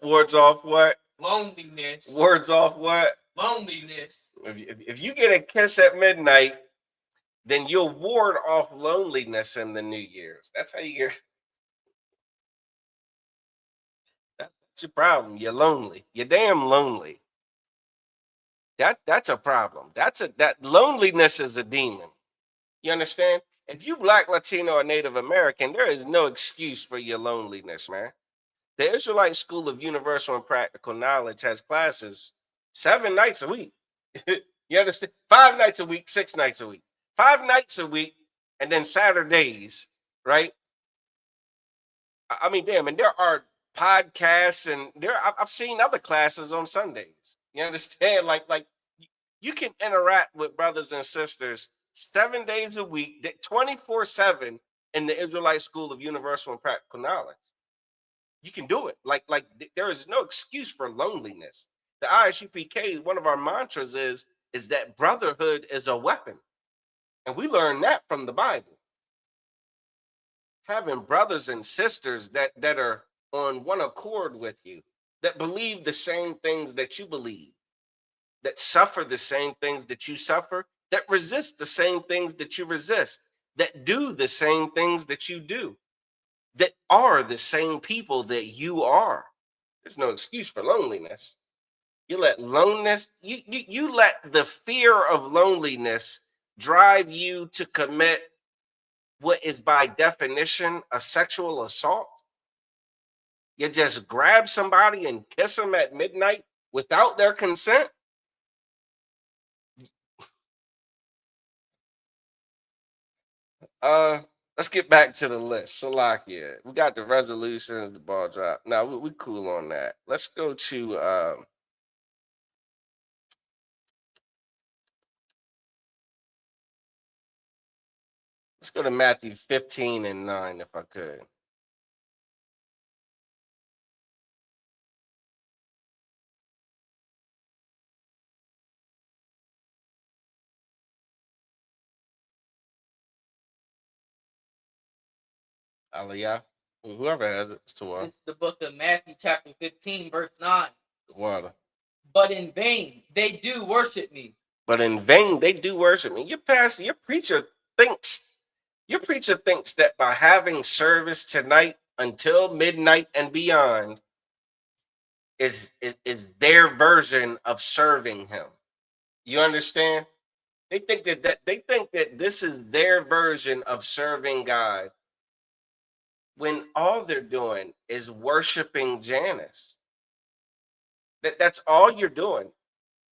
Wards off what? Loneliness. Wards off what? Loneliness. If you get a kiss at midnight, then you'll ward off loneliness in the New Year's. That's how you get. That's your problem. You're lonely. You're damn lonely. That's a problem. That loneliness is a demon. You understand? If you Black, Latino, or Native American, there is no excuse for your loneliness, man. The Israelite School of Universal and Practical Knowledge has classes 7 nights a week. You understand? 5 nights a week, 6 nights a week. 5 nights a week, and then Saturdays, right? I mean, damn, and there are podcasts, and I've seen other classes on Sundays. You understand? Like you can interact with brothers and sisters 7 days a week, 24/7 in the Israelite School of Universal and Practical Knowledge. You can do it. Like there is no excuse for loneliness. The ISUPK, one of our mantras is that brotherhood is a weapon. And we learn that from the Bible. Having brothers and sisters that are on one accord with you, that believe the same things that you believe, that suffer the same things that you suffer, that resist the same things that you resist, that do the same things that you do, that are the same people that you are. There's no excuse for loneliness. You let loneliness, you let the fear of loneliness drive you to commit what is by definition a sexual assault? You just grab somebody and kiss them at midnight without their consent? Let's get back to the list. Salakia. We got the resolutions, the ball drop. Now we cool on that. Let's go to let's go to Matthew 15 and 9, if I could. Aliyah. Whoever has it, it's to It's the book of Matthew, chapter 15, verse 9. water. But in vain they do worship me. But in vain they do worship me. Your pastor, your preacher thinks that by having service tonight until midnight and beyond is their version of serving him. You understand? They think that this is their version of serving God, when all they're doing is worshiping Janus. That's all you're doing.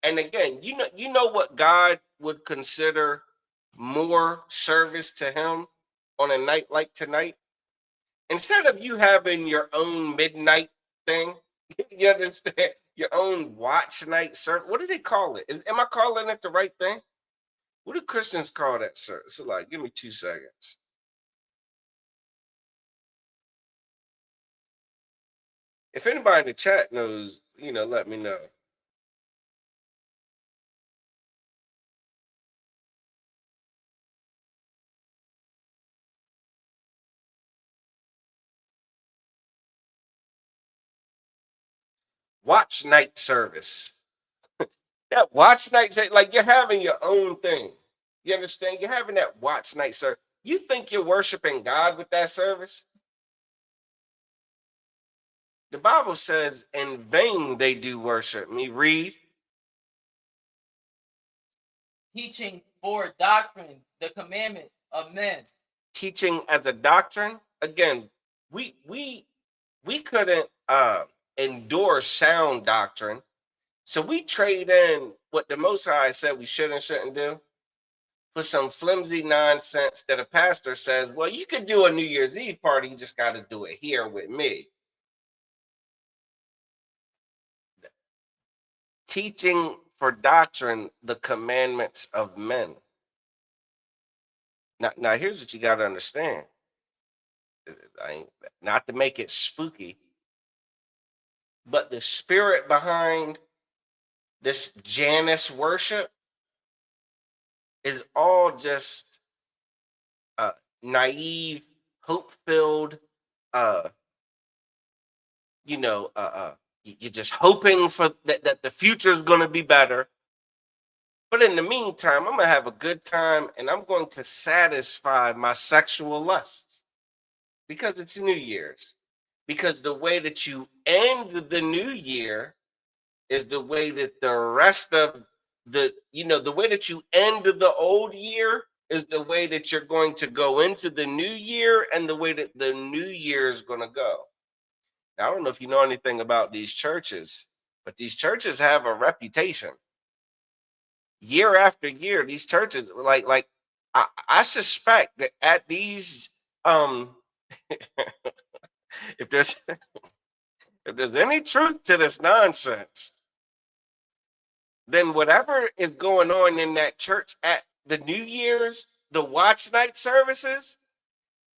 And again, you know what God would consider more service to him on a night like tonight? Instead of you having your own midnight thing, you understand, your own watch night service. What do they call it? Am I calling it the right thing? What do Christians call that service? So like, give me 2 seconds. If anybody in the chat knows, let me know. Watch night service. That watch night, like you're having your own thing. You understand? You're having that watch night service. You think you're worshiping God with that service? The Bible says, in vain they do worship me. Read. Teaching for doctrine, the commandment of men. Teaching as a doctrine. Again, we couldn't endure sound doctrine. So we trade in what the Most High said we should and shouldn't do for some flimsy nonsense that a pastor says, well, you could do a New Year's Eve party, you just got to do it here with me. Teaching for doctrine the commandments of men. Now here's what you got to understand. Not to make it spooky, but the spirit behind this Janus worship is all just naive, hope-filled, you're just hoping for that the future is going to be better. But in the meantime, I'm going to have a good time and I'm going to satisfy my sexual lusts because it's New Year's. Because the way that you end the new year is the way that the rest of the way that you end the old year is the way that you're going to go into the new year and the way that the new year is going to go. Now, I don't know if you know anything about these churches, but these churches have a reputation. Year after year, these churches, like I suspect that at these, if there's any truth to this nonsense, then whatever is going on in that church at the New Year's, the watch night services,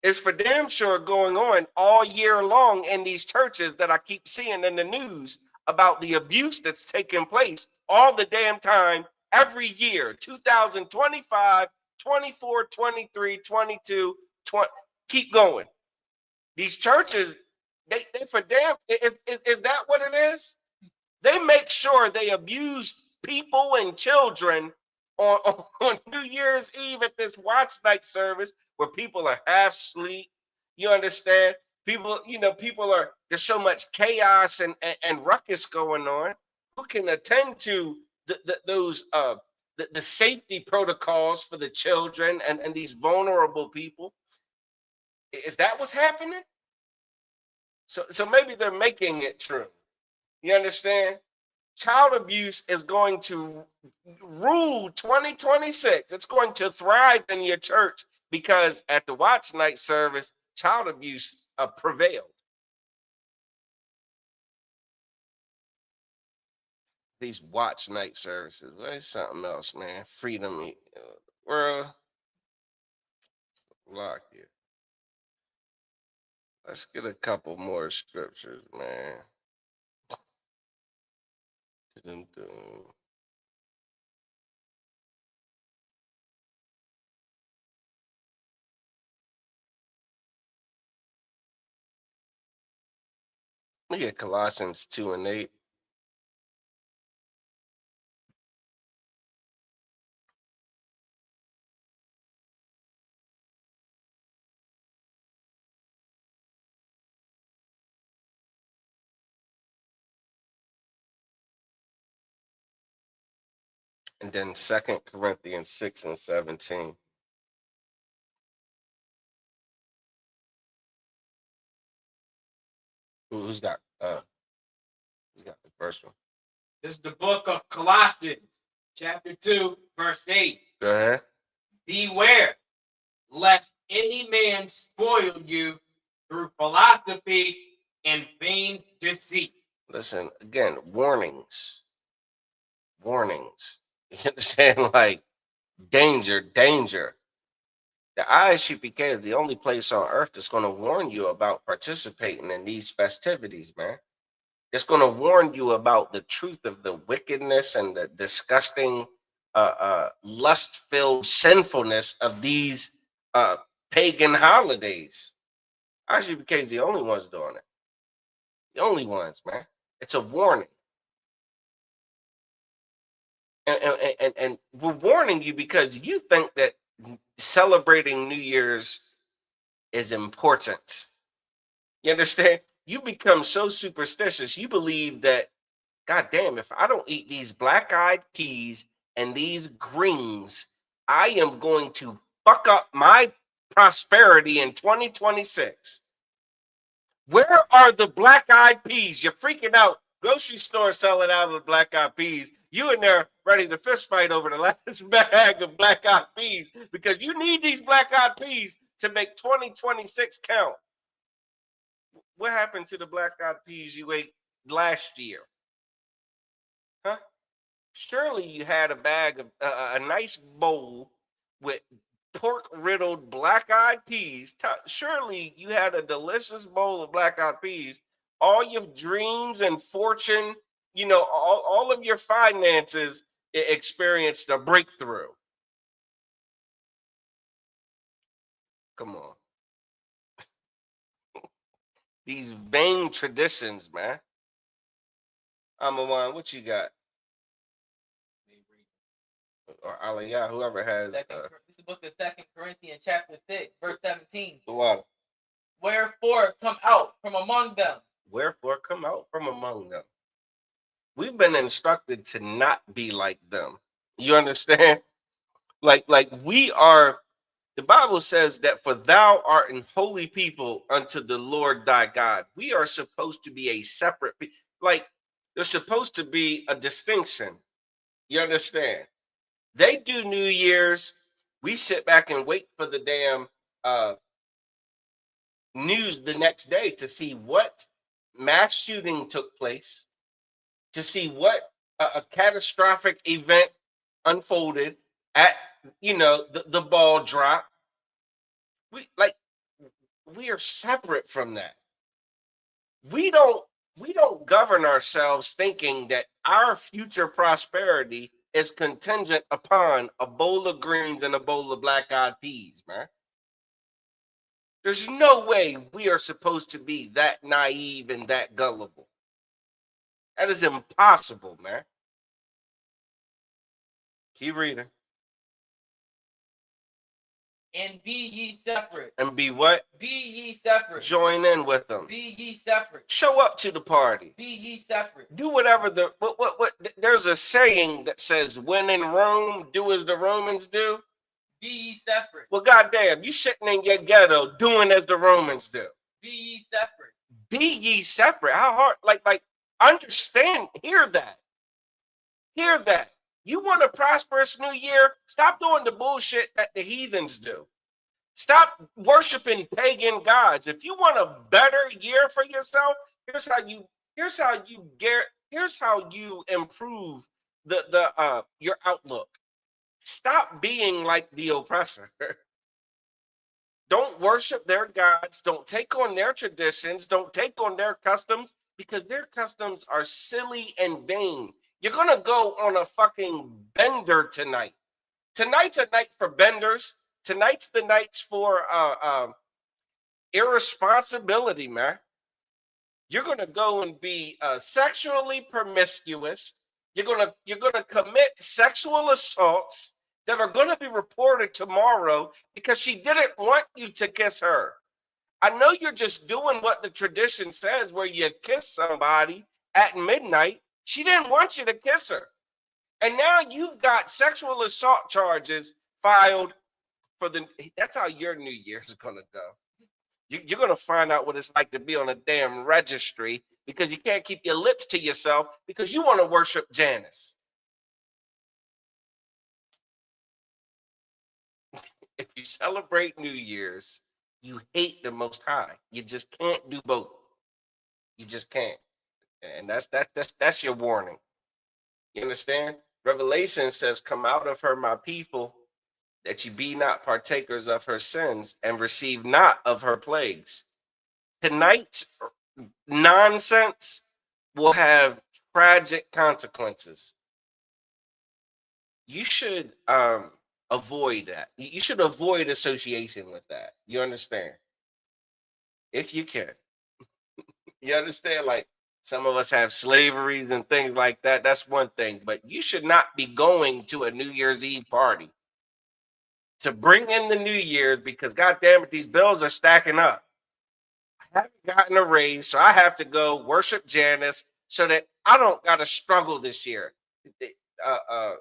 is for damn sure going on all year long in these churches that I keep seeing in the news about the abuse that's taking place all the damn time, every year, 2025, 24, 23, 22, 20, keep going. These churches, they for damn, is that what it is? They make sure they abuse people and children on New Year's Eve at this watch night service where people are half asleep. You understand? People are, there's so much chaos and ruckus going on. Who can attend to the safety protocols for the children and these vulnerable people? Is that what's happening? So maybe they're making it true. You understand? Child abuse is going to rule 2026. It's going to thrive in your church because at the watch night service, child abuse prevailed. These watch night services, there's something else, man. Freedom, world, lock it. Let's get a couple more scriptures, man. Dun-dun-dun. Look at Colossians 2 and 8. And then 2 Corinthians 6 and 17. Who's got the first one? This is the book of Colossians, chapter 2, verse 8. Go ahead. Beware, lest any man spoil you through philosophy and vain deceit. Listen, again, warnings. Warnings. You understand? Like, danger, danger. The ISUPK is the only place on earth that's going to warn you about participating in these festivities, man. It's going to warn you about the truth of the wickedness and the disgusting, lust-filled sinfulness of these pagan holidays. ISUPK is the only ones doing it. The only ones, man. It's a warning. And we're warning you because you think that celebrating New Year's is important. You understand? You become so superstitious. You believe that, God damn, if I don't eat these black-eyed peas and these greens, I am going to fuck up my prosperity in 2026. Where are the black-eyed peas? You're freaking out. Grocery store selling out of the black-eyed peas. You in there ready to fist fight over the last bag of black-eyed peas because you need these black-eyed peas to make 2026 count. What happened to the black-eyed peas you ate last year? Huh? Surely you had a bag of a nice bowl with pork-riddled black-eyed peas. Surely you had a delicious bowl of black-eyed peas. All your dreams and fortune, you know, all of your finances experienced a breakthrough. Come on. These vain traditions, man. Amawan, what you got? Or Aliyah, whoever has. This is the book of 2 Corinthians chapter 6, verse 17. Wow. Wherefore come out from among them. Wherefore come out from among them. We've been instructed to not be like them. You understand? Like we are, the Bible says that for thou art an holy people unto the Lord thy God. We are supposed to be a separate, like there's supposed to be a distinction. You understand? They do New Year's. We sit back and wait for the damn news the next day to see what mass shooting took place, to see what a catastrophic event unfolded at, you know, the ball drop. We are separate from that. We don't govern ourselves thinking that our future prosperity is contingent upon a bowl of greens and a bowl of black-eyed peas, man. There's no way we are supposed to be that naive and that gullible. That is impossible, man. Keep reading. And be ye separate. And be what? Be ye separate. Join in with them. Be ye separate. Show up to the party. Be ye separate. Do whatever what there's a saying that says, when in Rome, do as the Romans do. Be ye separate. Well, goddamn, you sitting in your ghetto doing as the Romans do. Be ye separate. Be ye separate. How hard? Like, understand, hear that. Hear that. You want a prosperous new year? Stop doing the bullshit that the heathens do. Stop worshiping pagan gods. If you want a better year for yourself, here's how you improve your outlook. Stop being like the oppressor. Don't worship their gods. Don't take on their traditions. Don't take on their customs, because their customs are silly and vain. You're going to go on a fucking bender tonight. Tonight's a night for benders. Tonight's the nights for irresponsibility, man. You're going to go and be sexually promiscuous. You're gonna commit sexual assaults that are going to be reported tomorrow because she didn't want you to kiss her. I know you're just doing what the tradition says, where you kiss somebody at midnight. She didn't want you to kiss her. And now you've got sexual assault charges filed for that's how your New Year's is going to go. You're going to find out what it's like to be on a damn registry because you can't keep your lips to yourself because you want to worship Janus. If you celebrate New Year's, you hate the Most High. You just can't do both. You just can't. And that's your warning. You understand? Revelation says, "Come out of her, my people, that you be not partakers of her sins and receive not of her plagues." Tonight's nonsense will have tragic consequences. You should avoid that. You should avoid association with that. You understand? If you can. You understand? Like, some of us have slaveries and things like that. That's one thing. But you should not be going to a New Year's Eve party to bring in the New Year's, because goddamn it, these bills are stacking up. I haven't gotten a raise, so I have to go worship Janus so that I don't got to struggle this year.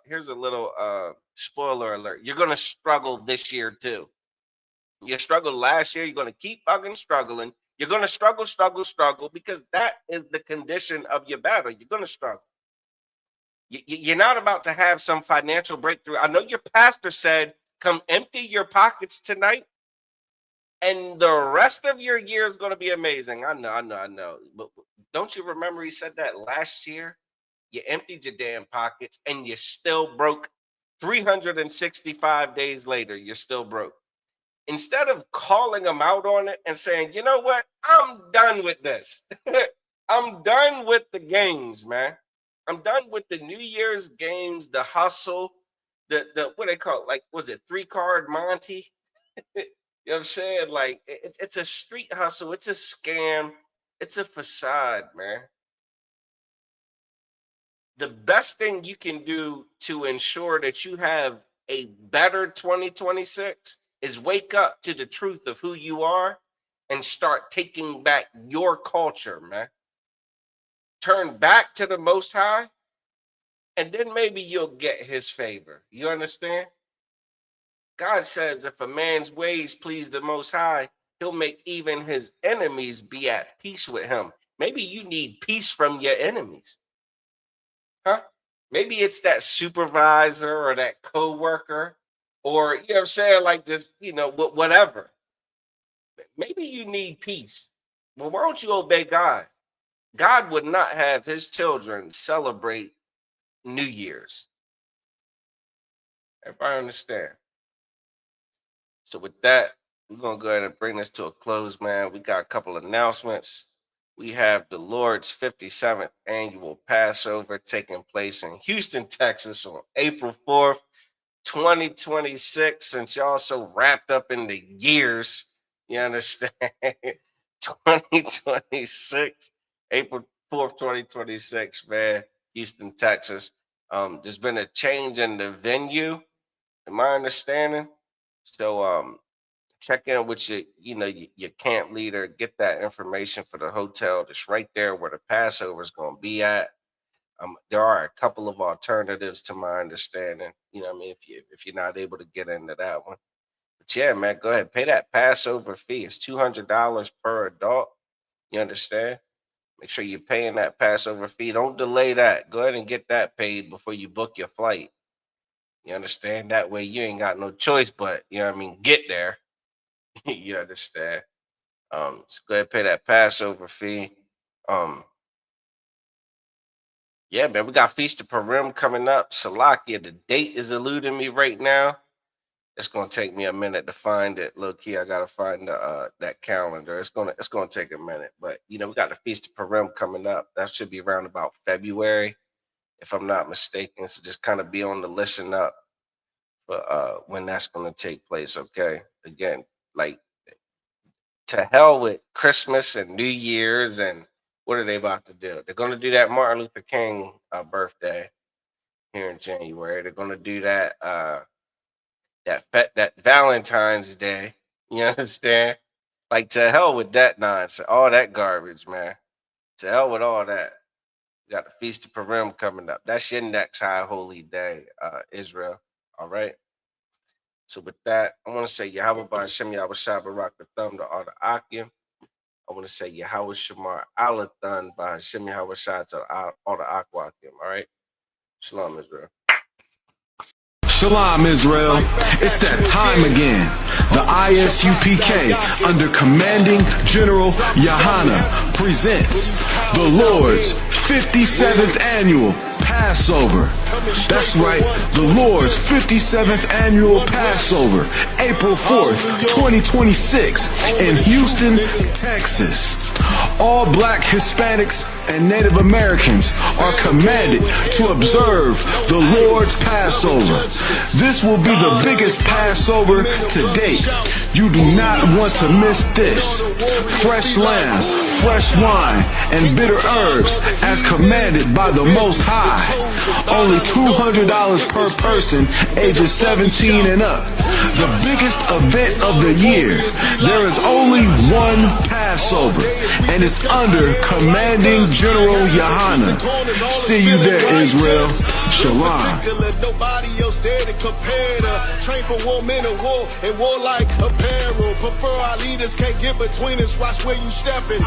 Here's a little spoiler alert. You're going to struggle this year too. You struggled last year. You're going to keep fucking struggling. You're going to struggle, because that is the condition of your battle. You're going to struggle. You're not about to have some financial breakthrough. I know your pastor said, "Come empty your pockets tonight, and the rest of your year is going to be amazing." I know. But don't you remember he said that last year? You emptied your damn pockets and you still broke. 365 days later, you're still broke. Instead of calling them out on it and saying, "You know what? I'm done with this. I'm done with the games, man. I'm done with the New Year's games, the hustle, the what they call it? Like, was it 3-card Monty?" You know what I'm saying? Like, it's a street hustle. It's a scam. It's a facade, man. The best thing you can do to ensure that you have a better 2026 is wake up to the truth of who you are and start taking back your culture, man. Turn back to the Most High, and then maybe you'll get his favor. You understand? God says if a man's ways please the Most High, he'll make even his enemies be at peace with him. Maybe you need peace from your enemies. Huh? Maybe it's that supervisor or that coworker, or, you know what I'm saying, like, just, whatever. Maybe you need peace. Well, why don't you obey God? God would not have his children celebrate New Year's. Everybody understand? So with that, we're going to go ahead and bring this to a close, man. We got a couple of announcements. We have the Lord's 57th annual Passover taking place in Houston, Texas on April 4th, 2026. Since y'all so wrapped up in the years, you understand? 2026, April 4th, 2026, man, Houston, Texas. There's been a change in the venue, in my understanding. So check in with your camp leader, get that information for the hotel that's right there where the Passover is going to be at. There are a couple of alternatives to my understanding. You know what I mean? If you're not able to get into that one. But yeah, man, go ahead. Pay that Passover fee. It's $200 per adult. You understand? Make sure you're paying that Passover fee. Don't delay that. Go ahead and get that paid before you book your flight. You understand? That way you ain't got no choice but, you know what I mean, get there. You understand? So go ahead and pay that Passover fee. Yeah, man, we got Feast of Purim coming up. Salakia, the date is eluding me right now. It's gonna take me a minute to find it. Low key, I gotta find that calendar. It's gonna take a minute, but you know, we got the Feast of Purim coming up. That should be around about February, if I'm not mistaken. So just kind of be on the listen up for when that's gonna take place. Okay, again, like to hell with Christmas and New Year's, and what are they about to do? They're gonna do that Martin Luther King birthday here in January. They're gonna do that that Valentine's Day. You understand? Like to hell with that nonsense, all that garbage, man. To hell with all that. You got the Feast of Purim coming up. That's your next high holy day, Israel. All right. So with that, I want to say Yahweh B'Hashem Yahweh Shai Barak the Thumb to all the Akim. I want to say Yahweh Shamar Alathan B'Hashem Yahweh Shai to all the Akwakim. All right. Shalom, Israel. Shalom, Israel. It's that time again. The ISUPK, under Commanding General Yahana, presents the Lord's 57th Annual Passover. That's right, the Lord's 57th Annual Passover, April 4th, 2026, in Houston, Texas. All Black, Hispanics, and Native Americans are commanded to observe the Lord's Passover. This will be the biggest Passover to date. You do not want to miss this. Fresh lamb, fresh wine, and bitter herbs as commanded by the Most High. Only $200 per person, ages 17 and up. The biggest event of the year. There is only one Passover, and it's under Commanding General Yahana. See you there, Israel. Shalom. Nobody else there to compare to. Train for war, men of war, and war like apparel. Prefer our leaders, can't get between us. Watch where you stepping.